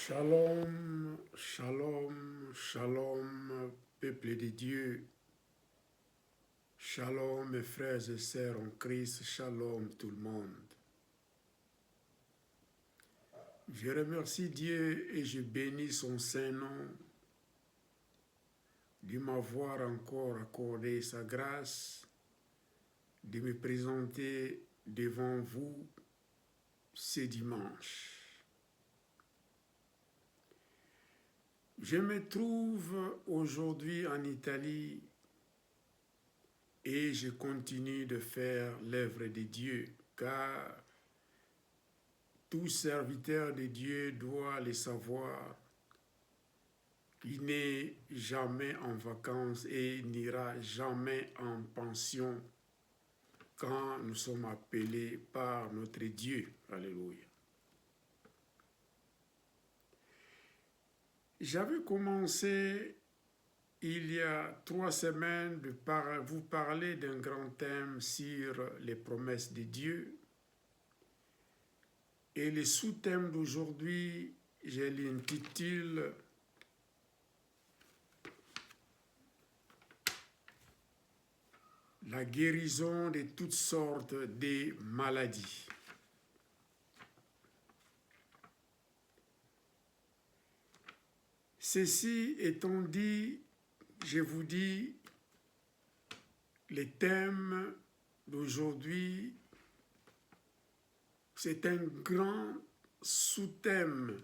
Shalom, shalom, shalom, peuple de Dieu. Shalom, mes frères et sœurs en Christ. Shalom, tout le monde. Je remercie Dieu et je bénis son Saint-Nom de m'avoir encore accordé sa grâce, de me présenter devant vous ce dimanche. Je me trouve aujourd'hui en Italie et je continue de faire l'œuvre de Dieu, car tout serviteur de Dieu doit le savoir, qu'il n'est jamais en vacances et n'ira jamais en pension quand nous sommes appelés par notre Dieu. Alléluia. J'avais commencé il y a 3 semaines de vous parler d'un grand thème sur les promesses de Dieu. Et le sous-thème d'aujourd'hui, je l'intitule « La guérison de toutes sortes de maladies ». Ceci étant dit, je vous dis, le thème d'aujourd'hui, c'est un grand sous-thème,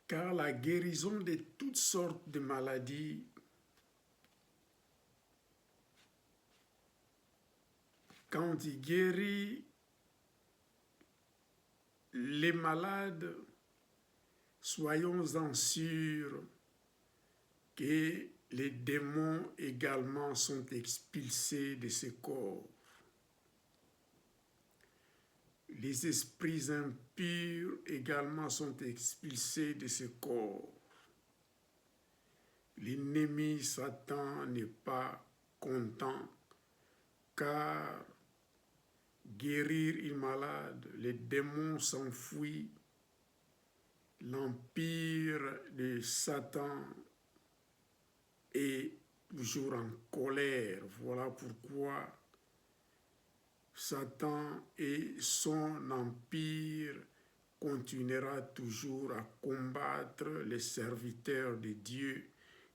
car la guérison de toutes sortes de maladies, quand il guérit les malades, soyons-en sûrs que les démons également sont expulsés de ce corps. Les esprits impurs également sont expulsés de ce corps. L'ennemi Satan n'est pas content, car guérir un malade, les démons s'enfuient, l'empire de Satan est toujours en colère. Voilà pourquoi Satan et son empire continuera toujours à combattre les serviteurs de Dieu,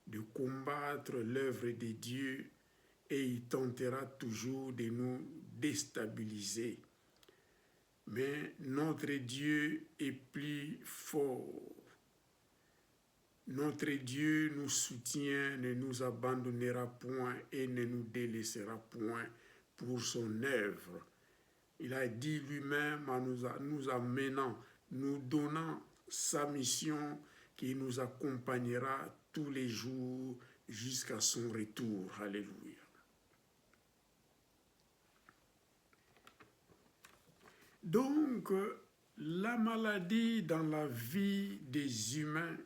de combattre l'œuvre de Dieu, et il tentera toujours de nous déstabiliser. Mais notre Dieu est plus fort. Notre Dieu nous soutient, ne nous abandonnera point et ne nous délaissera point pour son œuvre. Il a dit lui-même en nous amenant, nous donnant sa mission qui nous accompagnera tous les jours jusqu'à son retour. Alléluia. Donc, la maladie dans la vie des humains,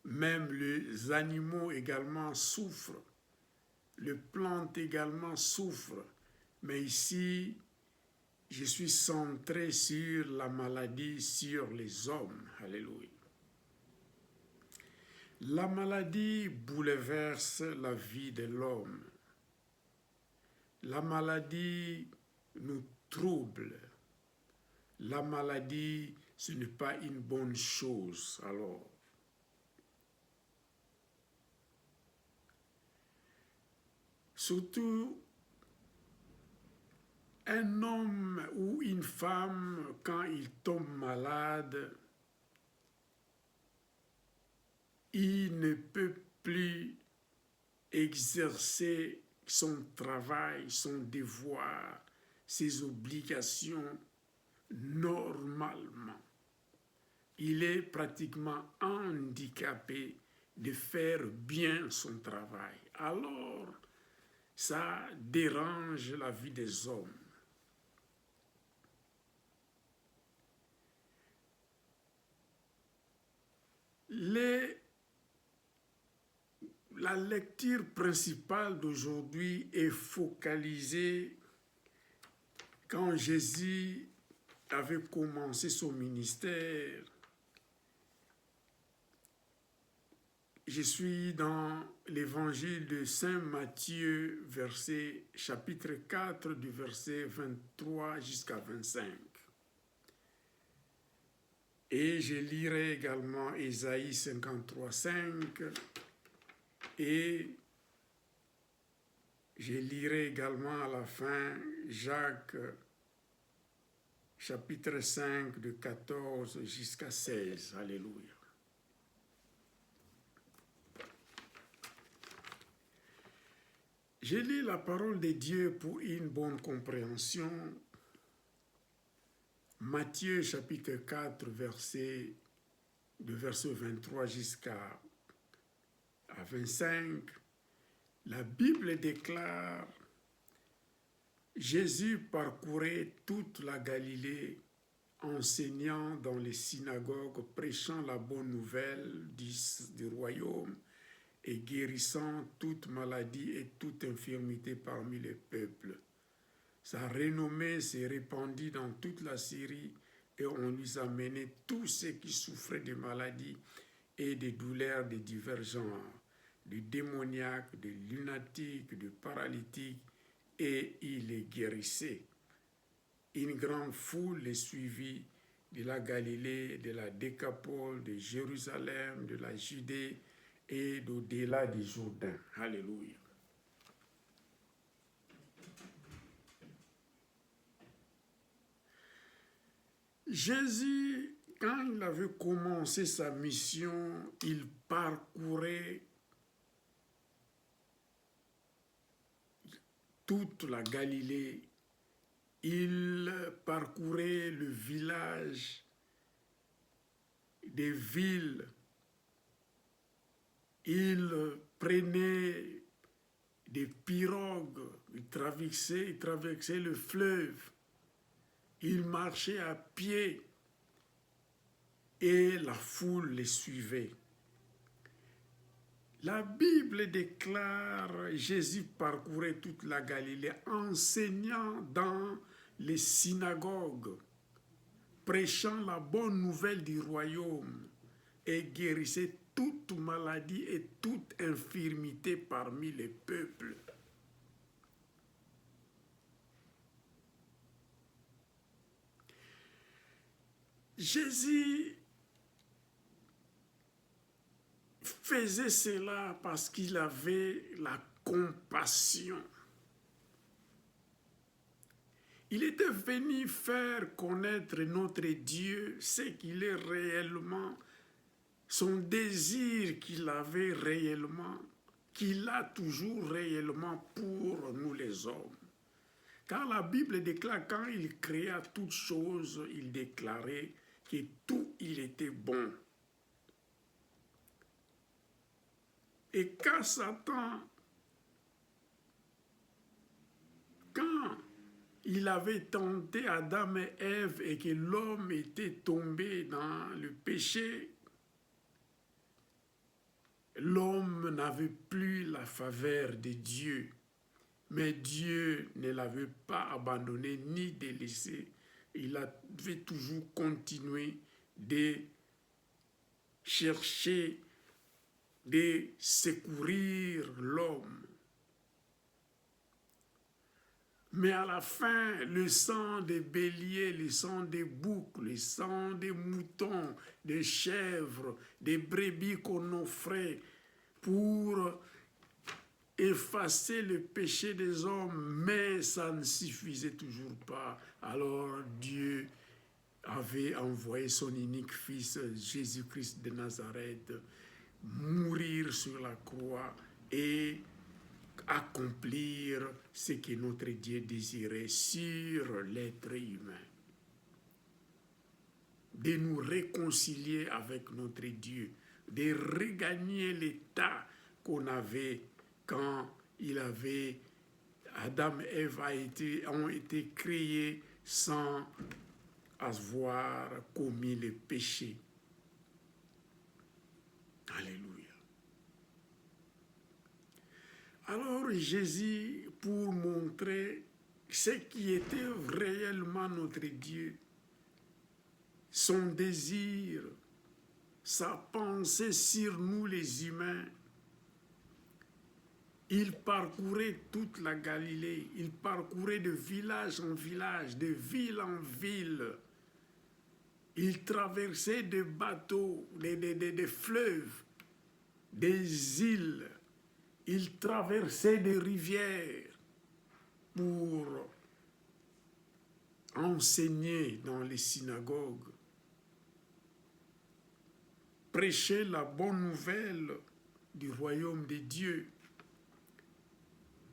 même les animaux également souffrent, les plantes également souffrent, mais ici, je suis centré sur la maladie, sur les hommes. Alléluia. La maladie bouleverse la vie de l'homme. La maladie nous trouble. La maladie, ce n'est pas une bonne chose, alors. Surtout, un homme ou une femme, quand il tombe malade, il ne peut plus exercer son travail, son devoir, ses obligations normalement. Il est pratiquement handicapé de faire bien son travail. Alors, ça dérange la vie des hommes. La lecture principale d'aujourd'hui est focalisée Quand Jésus avait commencé son ministère, je suis dans l'évangile de Saint Matthieu, chapitre 4, du verset 23 jusqu'à 25. Et je lirai également Ésaïe 53, 5 et je lirai également à la fin Jacques chapitre 5 de 14 jusqu'à 16. Alléluia. Je lis la parole de Dieu pour une bonne compréhension. Matthieu chapitre 4, verset 23 jusqu'à 25. La Bible déclare: Jésus parcourait toute la Galilée, enseignant dans les synagogues, prêchant la bonne nouvelle du royaume et guérissant toute maladie et toute infirmité parmi les peuples. Sa renommée s'est répandue dans toute la Syrie et on lui a mené tous ceux qui souffraient de maladies et de douleurs de divers genres, de démoniaques, de lunatiques, de paralytiques, et il les guérissait. Une grande foule les suivit de la Galilée, de la Décapole, de Jérusalem, de la Judée et d'au-delà du Jourdain. Alléluia. Jésus, quand il avait commencé sa mission, il parcourait toute la Galilée. Il parcourait le village, des villes. Il prenait des pirogues, il traversait le fleuve. Il marchait à pied et la foule les suivait. La Bible déclare: Jésus parcourait toute la Galilée, enseignant dans les synagogues, prêchant la bonne nouvelle du royaume et guérissait toute maladie et toute infirmité parmi les peuples. Jésus faisait cela parce qu'il avait la compassion. Il était venu faire connaître notre Dieu, ce qu'il est réellement, son désir qu'il avait réellement, qu'il a toujours réellement pour nous les hommes. Car la Bible déclare, quand il créa toutes choses, il déclarait que tout il était bon. Et quand Satan, quand il avait tenté Adam et Ève et que l'homme était tombé dans le péché, l'homme n'avait plus la faveur de Dieu. Mais Dieu ne l'avait pas abandonné ni délaissé. Il avait toujours continué de chercher, de secourir l'homme. Mais à la fin, le sang des béliers, le sang des boucs, le sang des moutons, des chèvres, des brebis qu'on offrait pour effacer le péché des hommes, mais ça ne suffisait toujours pas. Alors Dieu avait envoyé son unique fils, Jésus-Christ de Nazareth, mourir sur la croix et accomplir ce que notre Dieu désirait sur l'être humain. De nous réconcilier avec notre Dieu, de regagner l'état qu'on avait quand Adam et Ève ont été créés sans avoir commis le péché. Alléluia. Alors Jésus, pour montrer ce qui était réellement notre Dieu, son désir, sa pensée sur nous les humains. Il parcourait toute la Galilée, il parcourait de village en village, de ville en ville. Il traversait des bateaux, des fleuves, des îles. Il traversait des rivières pour enseigner dans les synagogues, prêcher la bonne nouvelle du royaume de Dieu.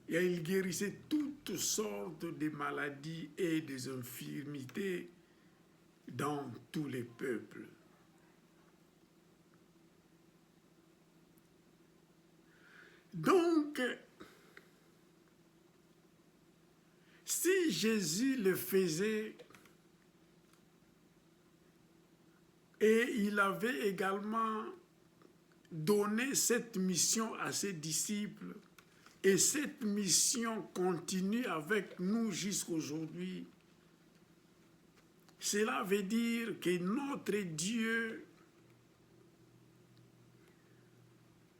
Et il guérissait toutes sortes de maladies et des infirmités dans tous les peuples. Donc, si Jésus le faisait, et il avait également donné cette mission à ses disciples, et cette mission continue avec nous jusqu'aujourd'hui, cela veut dire que notre Dieu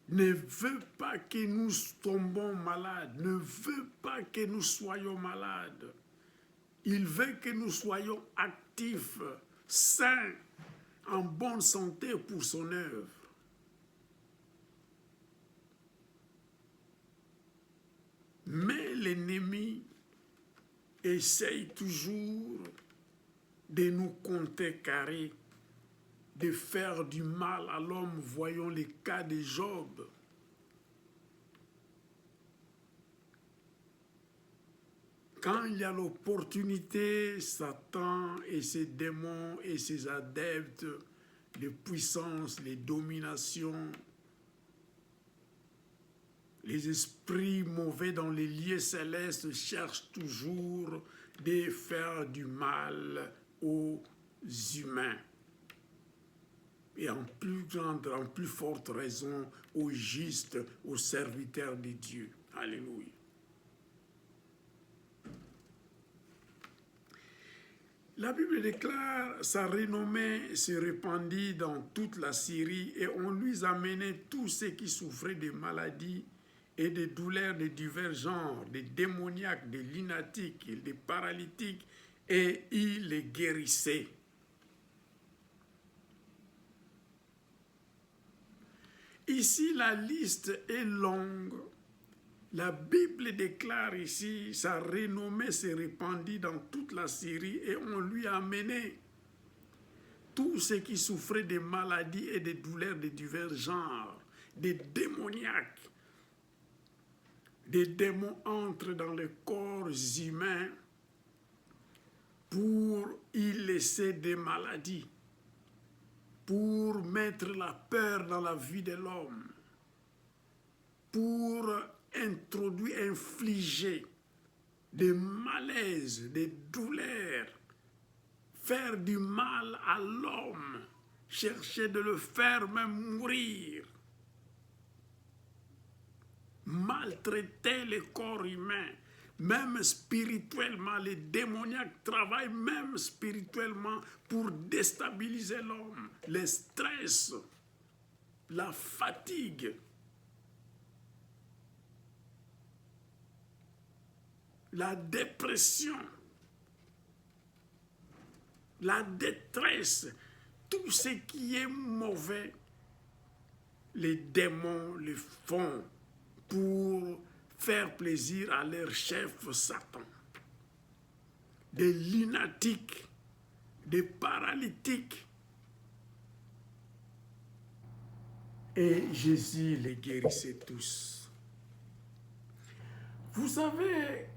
ne veut pas que nous tombons malades, ne veut pas que nous soyons malades. Il veut que nous soyons actifs, sains, en bonne santé pour son œuvre. Mais l'ennemi essaye toujours de nous contrecarrer, de faire du mal à l'homme. Voyons les cas de Job. Quand il y a l'opportunité, Satan et ses démons et ses adeptes, les puissances, les dominations, les esprits mauvais dans les lieux célestes cherchent toujours de faire du mal aux humains. Et en plus grande, en plus forte raison, aux justes, aux serviteurs de Dieu. Alléluia. La Bible déclare, sa renommée se répandit dans toute la Syrie et on lui amenait tous ceux qui souffraient de maladies et de douleurs de divers genres, des démoniaques, des lunatiques, des paralytiques, et il les guérissait. Ici, la liste est longue. La Bible déclare ici, sa renommée s'est répandue dans toute la Syrie et on lui a amené tous ceux qui souffraient de maladies et de douleurs de divers genres, des démoniaques. Des démons entrent dans les corps humains pour y laisser des maladies, pour mettre la peur dans la vie de l'homme, pour introduire, infliger des malaises, des douleurs, faire du mal à l'homme, chercher de le faire même mourir, maltraiter le corps humain, même spirituellement. Les démoniaques travaillent même spirituellement pour déstabiliser l'homme. Le stress, la fatigue, la dépression, la détresse, tout ce qui est mauvais, les démons le font pour faire plaisir à leur chef Satan. Des lunatiques, des paralytiques. Et Jésus les guérissait tous. Vous savez,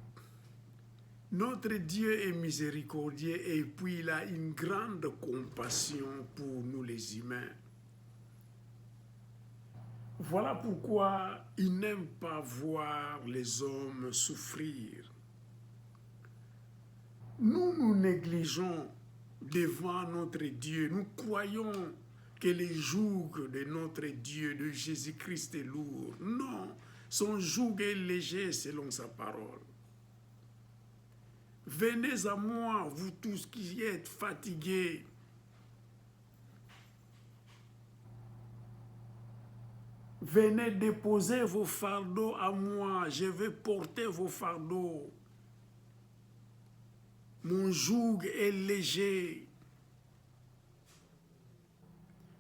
notre Dieu est miséricordieux et puis il a une grande compassion pour nous les humains. Voilà pourquoi il n'aime pas voir les hommes souffrir. Nous négligeons devant notre Dieu. Nous croyons que le joug de notre Dieu, de Jésus-Christ, est lourd. Non, son joug est léger selon sa parole. Venez à moi, vous tous qui êtes fatigués. Venez déposer vos fardeaux à moi, je vais porter vos fardeaux. Mon joug est léger.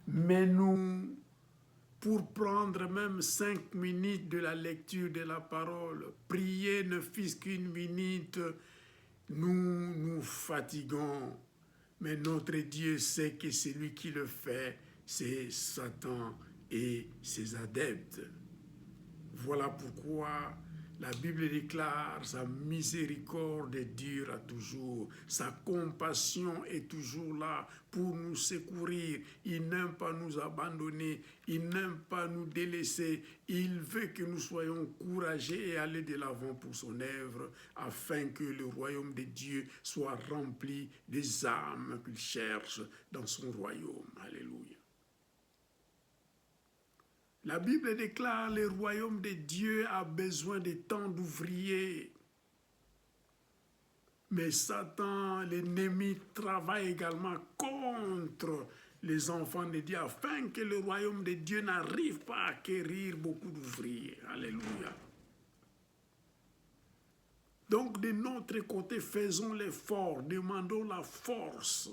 Mais nous, pour prendre même 5 minutes de la lecture de la parole, prier ne fût-ce qu'une minute, nous nous fatiguons. Mais notre Dieu sait que celui qui le fait, c'est Satan et ses adeptes. Voilà pourquoi la Bible déclare sa miséricorde dure à toujours, sa compassion est toujours là pour nous secourir. Il n'aime pas nous abandonner, il n'aime pas nous délaisser. Il veut que nous soyons courageux et aller de l'avant pour son œuvre, afin que le royaume de Dieu soit rempli des âmes qu'il cherche dans son royaume. Alléluia. La Bible déclare que le royaume de Dieu a besoin de tant d'ouvriers. Mais Satan, l'ennemi, travaille également contre les enfants de Dieu afin que le royaume de Dieu n'arrive pas à acquérir beaucoup d'ouvriers. Alléluia. Donc de notre côté, faisons l'effort, demandons la force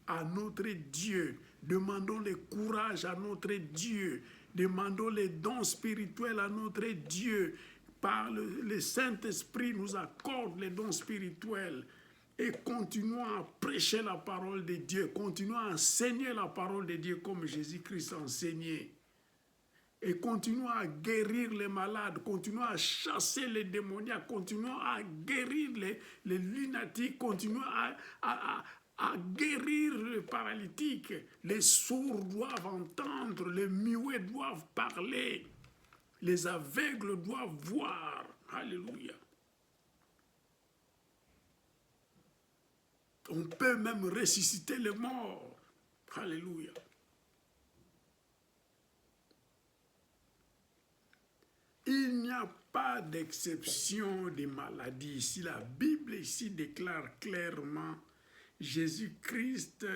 à notre Dieu, demandons le courage à notre Dieu, demandons les dons spirituels à notre Dieu. Par le Saint-Esprit nous accorde les dons spirituels et continuons à prêcher la parole de Dieu, continuons à enseigner la parole de Dieu comme Jésus-Christ a enseigné. Et continuons à guérir les malades, continuons à chasser les démoniaques, continuons à guérir les lunatiques, continuons à guérir les paralytiques. Les sourds doivent entendre, les muets doivent parler, les aveugles doivent voir. Alléluia. On peut même ressusciter les morts. Alléluia. Il n'y a pas d'exception des maladies. Ici, la Bible ici déclare clairement Jésus-Christ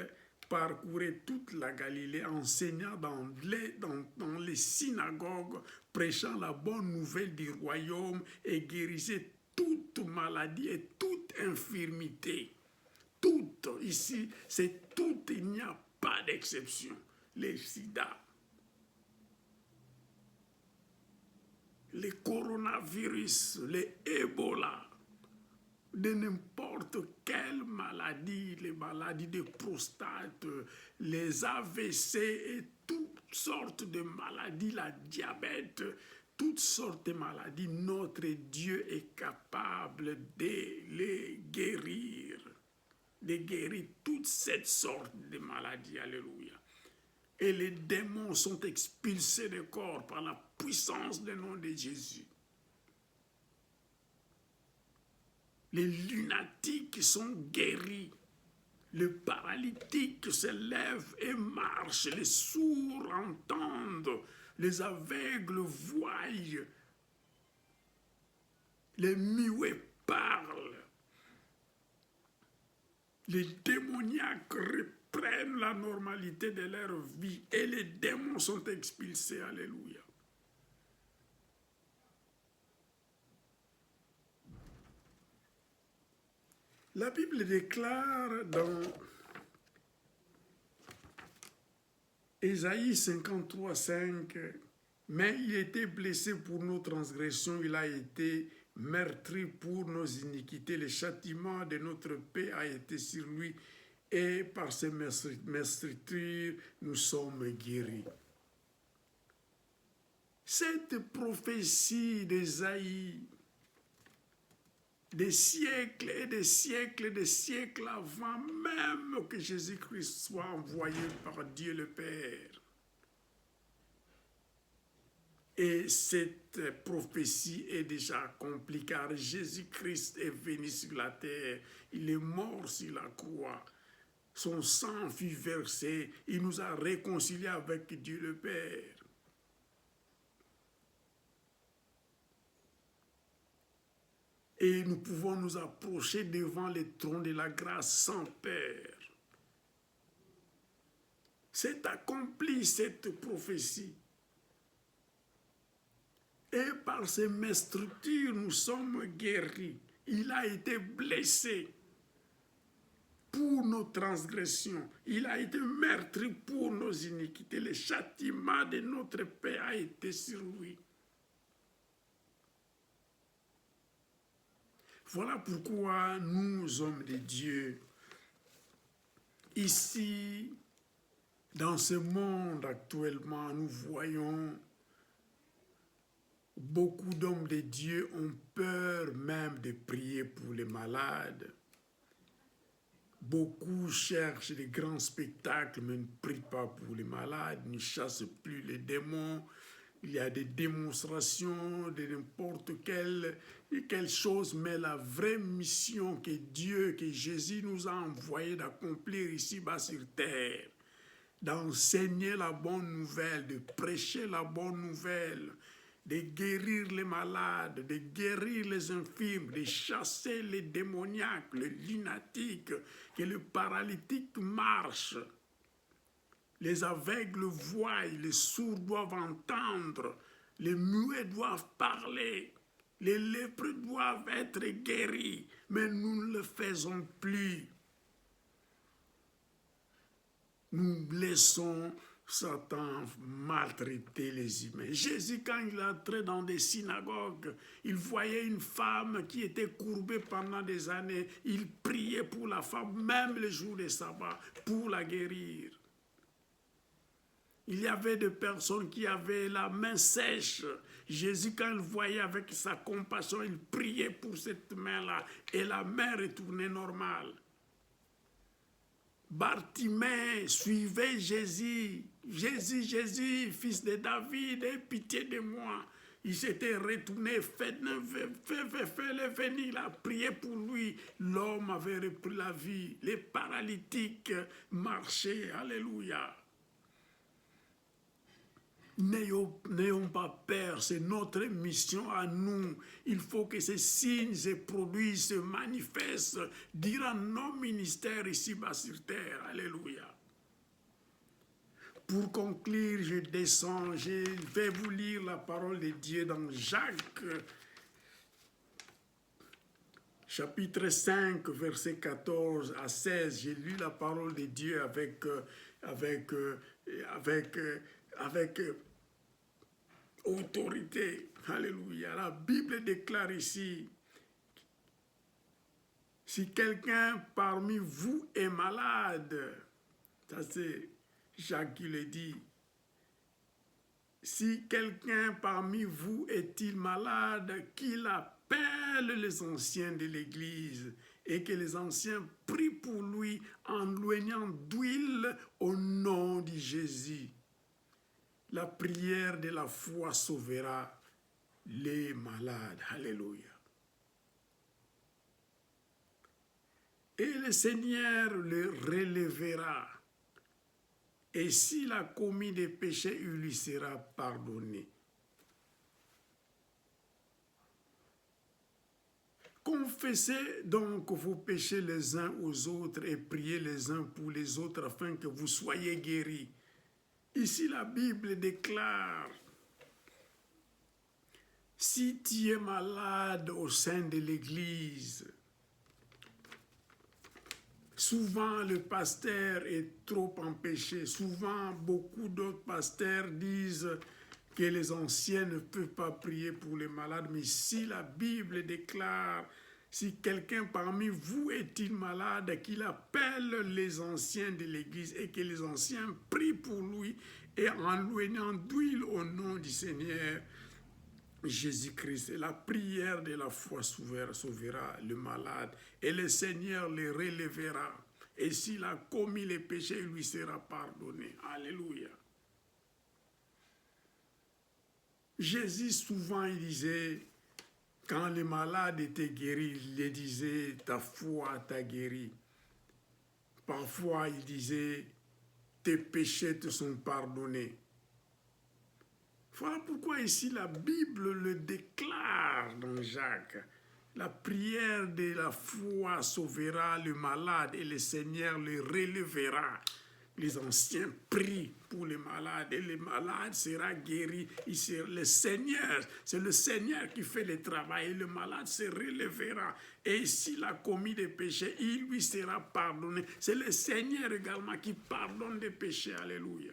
parcourait toute la Galilée, enseignant dans les synagogues, prêchant la bonne nouvelle du royaume et guérissait toute maladie et toute infirmité. Toute, ici, c'est tout, il n'y a pas d'exception. Les sida, les coronavirus, les Ebola, de n'importe quelle maladie, les maladies de prostate, les AVC et toutes sortes de maladies, la diabète, toutes sortes de maladies, notre Dieu est capable de les guérir, de guérir toutes cette sortes de maladies. Alléluia. Et les démons sont expulsés des corps par la puissance du nom de Jésus. Les lunatiques sont guéris. Les paralytiques se lèvent et marchent. Les sourds entendent. Les aveugles voient. Les muets parlent. Les démoniaques reprennent la normalité de leur vie et les démons sont expulsés. Alléluia. La Bible déclare dans Ésaïe 53, 5, « Mais il était blessé pour nos transgressions, il a été meurtri pour nos iniquités, le châtiment de notre paix a été sur lui, et par ses meurtrissures, nous sommes guéris. » Cette prophétie d'Ésaïe, des siècles et des siècles et des siècles avant même que Jésus-Christ soit envoyé par Dieu le Père. Et cette prophétie est déjà accomplie car Jésus-Christ est venu sur la terre, il est mort sur la croix, son sang fut versé, il nous a réconciliés avec Dieu le Père. et nous pouvons nous approcher devant les trônes de la grâce sans peur. C'est accompli cette prophétie. Et par ces mêmes structures, nous sommes guéris. Il a été blessé pour nos transgressions. Il a été meurtri pour nos iniquités. Le châtiment de notre paix a été sur lui. Voilà pourquoi nous, hommes de Dieu, ici, dans ce monde actuellement, nous voyons beaucoup d'hommes de Dieu ont peur même de prier pour les malades. Beaucoup cherchent des grands spectacles, mais ne prient pas pour les malades, ne chassent plus les démons. Il y a des démonstrations de n'importe quelle chose, mais la vraie mission que Dieu, que Jésus nous a envoyé d'accomplir ici-bas sur terre, d'enseigner la bonne nouvelle, de prêcher la bonne nouvelle, de guérir les malades, de guérir les infirmes, de chasser les démoniaques, les lunatiques, que les paralytiques marchent, les aveugles voient, les sourds doivent entendre, les muets doivent parler, les lépreux doivent être guéris, mais nous ne le faisons plus. Nous laissons Satan maltraiter les humains. Jésus, quand il entrait dans des synagogues, il voyait une femme qui était courbée pendant des années. Il priait pour la femme, même le jour de sabbat, pour la guérir. Il y avait des personnes qui avaient la main sèche. Jésus, quand il voyait avec sa compassion, il priait pour cette main-là et la main retournait normale. Bartimée suivait Jésus. Jésus, Jésus, fils de David, aie pitié de moi. Il s'était retourné, fais-le venir, il a prié pour lui. L'homme avait repris la vie. Les paralytiques marchaient. Alléluia. N'ayons pas peur, c'est notre mission à nous. Il faut que ces signes se produisent, se manifestent durant nos ministères ici-bas sur terre. Alléluia. Pour conclure, je descends, je vais vous lire la parole de Dieu dans Jacques, chapitre 5, versets 14 à 16. J'ai lu la parole de Dieu avec autorité. Alléluia. La Bible déclare ici, si quelqu'un parmi vous est malade, ça c'est Jacques qui le dit, si quelqu'un parmi vous est-il malade, qu'il appelle les anciens de l'Église et que les anciens prient pour lui en loignant d'huile au nom de Jésus. La prière de la foi sauvera les malades. Alléluia. Et le Seigneur le relèvera. Et s'il a commis des péchés, il lui sera pardonné. Confessez donc vos péchés les uns aux autres et priez les uns pour les autres afin que vous soyez guéris. Ici, la Bible déclare, si tu es malade au sein de l'Église, souvent le pasteur est trop empêché. Souvent, beaucoup d'autres pasteurs disent que les anciens ne peuvent pas prier pour les malades. Mais si la Bible déclare, si quelqu'un parmi vous est-il malade, qu'il appelle les anciens de l'Église et que les anciens prient pour lui et en loignant d'huile au nom du Seigneur Jésus-Christ. La prière de la foi sauvera le malade et le Seigneur le relèvera. Et s'il a commis les péchés, il lui sera pardonné. Alléluia. Jésus, souvent, il disait, quand les malades étaient guéris, il les disait, ta foi t'a guéri. Parfois, il disait, tes péchés te sont pardonnés. Voilà pourquoi ici la Bible le déclare dans Jacques. La prière de la foi sauvera le malade et le Seigneur le relèvera. Les anciens prient pour les malades et le malade sera guéri. C'est le Seigneur qui fait le travail et le malade se relèvera. Et s'il a commis des péchés, il lui sera pardonné. C'est le Seigneur également qui pardonne des péchés. Alléluia.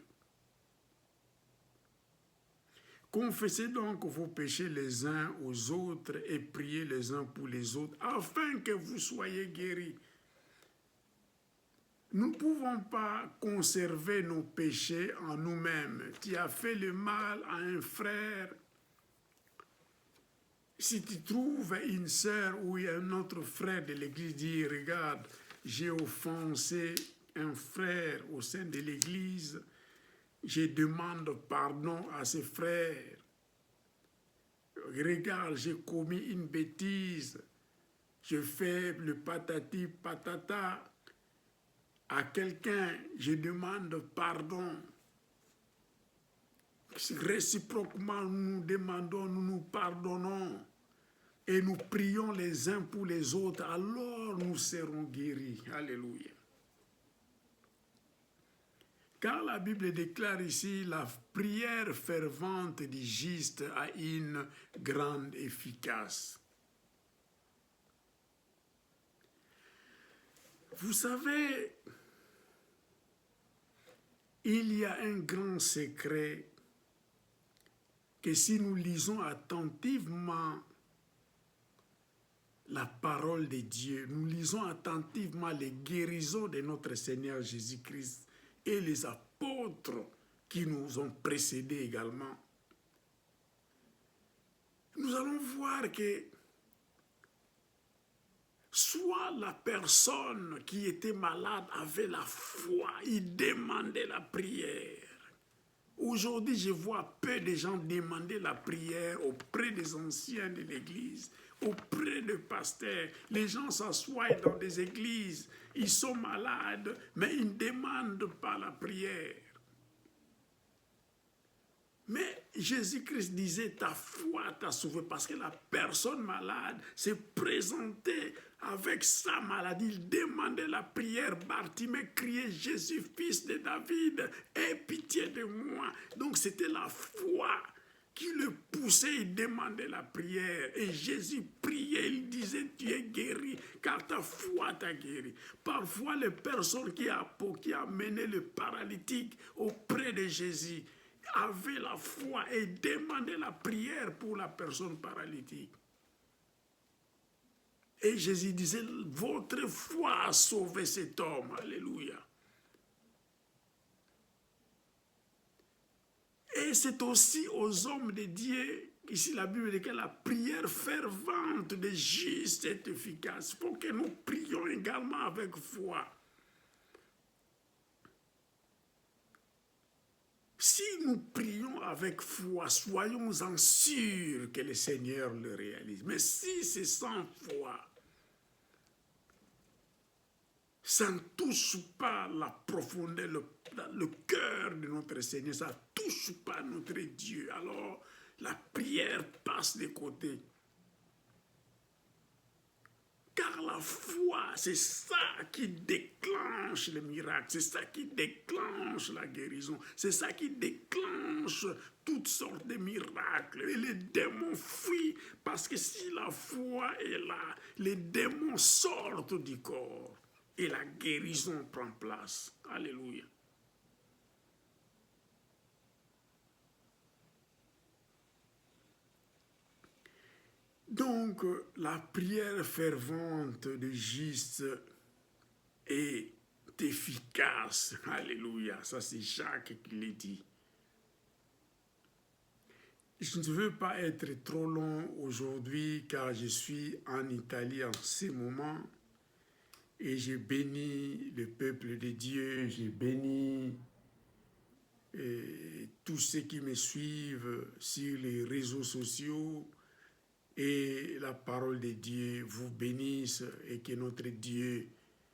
Confessez donc vos péchés les uns aux autres et priez les uns pour les autres afin que vous soyez guéris. Nous ne pouvons pas conserver nos péchés en nous-mêmes. Tu as fait le mal à un frère. Si tu trouves une sœur ou un autre frère de l'église, dis, regarde, j'ai offensé un frère au sein de l'église, je demande pardon à ce frère. Regarde, j'ai commis une bêtise, je fais le patati patata. À quelqu'un, je demande pardon. Réciproquement, nous demandons, nous nous pardonnons et nous prions les uns pour les autres, alors nous serons guéris. Alléluia. Car la Bible déclare ici, la prière fervente du juste a une grande efficace. Vous savez, il y a un grand secret que si nous lisons attentivement la parole de Dieu, nous lisons attentivement les guérisons de notre Seigneur Jésus-Christ et les apôtres qui nous ont précédés également, nous allons voir que soit la personne qui était malade avait la foi, il demandait la prière. Aujourd'hui, je vois peu de gens demander la prière auprès des anciens de l'église, auprès des pasteurs. Les gens s'assoient dans des églises, ils sont malades, mais ils ne demandent pas la prière. Mais Jésus-Christ disait, ta foi t'a sauvé, parce que la personne malade s'est présentée avec sa maladie. Il demandait la prière. Bartimée criait, Jésus, fils de David, aie pitié de moi. Donc c'était la foi qui le poussait, il demandait la prière. Et Jésus priait, il disait, tu es guéri, car ta foi t'a guéri. Parfois, les personnes qui amenaient le paralytique auprès de Jésus avaient la foi et demandaient la prière pour la personne paralytique. Et Jésus disait, votre foi a sauvé cet homme. Alléluia. Et c'est aussi aux hommes de Dieu, ici la Bible dit que la prière fervente des justes est efficace. Il faut que nous prions également avec foi. Si nous prions avec foi, soyons-en sûrs que le Seigneur le réalise. Mais si c'est sans foi, ça ne touche pas la profondeur, le cœur de notre Seigneur, ça ne touche pas notre Dieu. Alors, la prière passe de côté. Car la foi, c'est ça qui déclenche le miracle, c'est ça qui déclenche la guérison, c'est ça qui déclenche toutes sortes de miracles. Et les démons fuient, parce que si la foi est là, les démons sortent du corps et la guérison prend place. Alléluia. Donc, la prière fervente de juste est efficace. Alléluia. Ça, c'est Jacques qui le dit. Je ne veux pas être trop long aujourd'hui car je suis en Italie en ce moment et j'ai béni le peuple de Dieu, j'ai béni tous ceux qui me suivent sur les réseaux sociaux. Et la parole de Dieu vous bénisse et que notre Dieu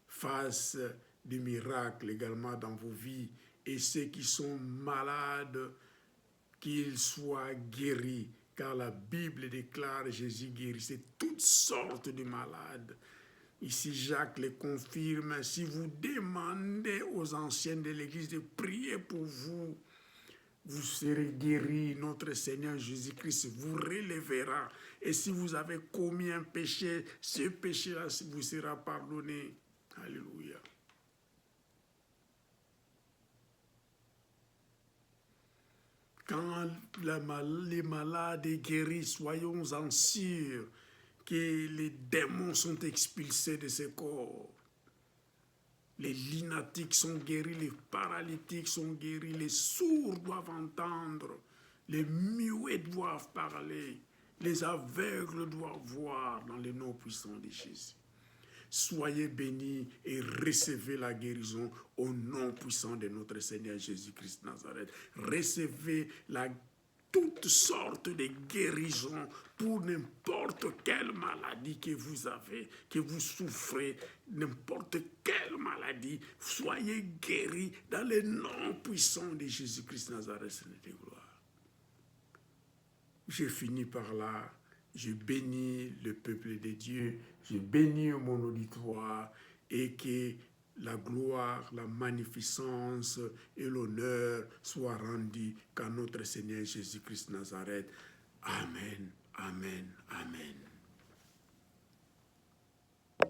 fasse des miracles également dans vos vies. Et ceux qui sont malades, qu'ils soient guéris car la Bible déclare Jésus guérissait toutes sortes de malades. Ici, Jacques le confirme, si vous demandez aux anciens de l'Église de prier pour vous, vous serez guéris. Notre Seigneur Jésus-Christ vous relèvera. Et si vous avez commis un péché, ce péché-là vous sera pardonné. Alléluia. Quand les malades est guéris, soyons-en sûrs que les démons sont expulsés de ce corps. Les lunatiques sont guéris, les paralytiques sont guéris, les sourds doivent entendre, les muets doivent parler, les aveugles doivent voir dans le nom puissant de Jésus. Soyez bénis et recevez la guérison au nom puissant de notre Seigneur Jésus-Christ Nazareth. Recevez toutes sortes de guérisons pour n'importe quelle maladie que vous avez, que vous souffrez, n'importe quelle maladie. Soyez guéris dans le nom puissant de Jésus-Christ Nazareth, Seigneur de gloire. Je finis par là. Je bénis le peuple de Dieu, je bénis mon auditoire et que la gloire, la magnificence et l'honneur soient rendus qu'à notre Seigneur Jésus-Christ Nazareth. Amen, amen, amen.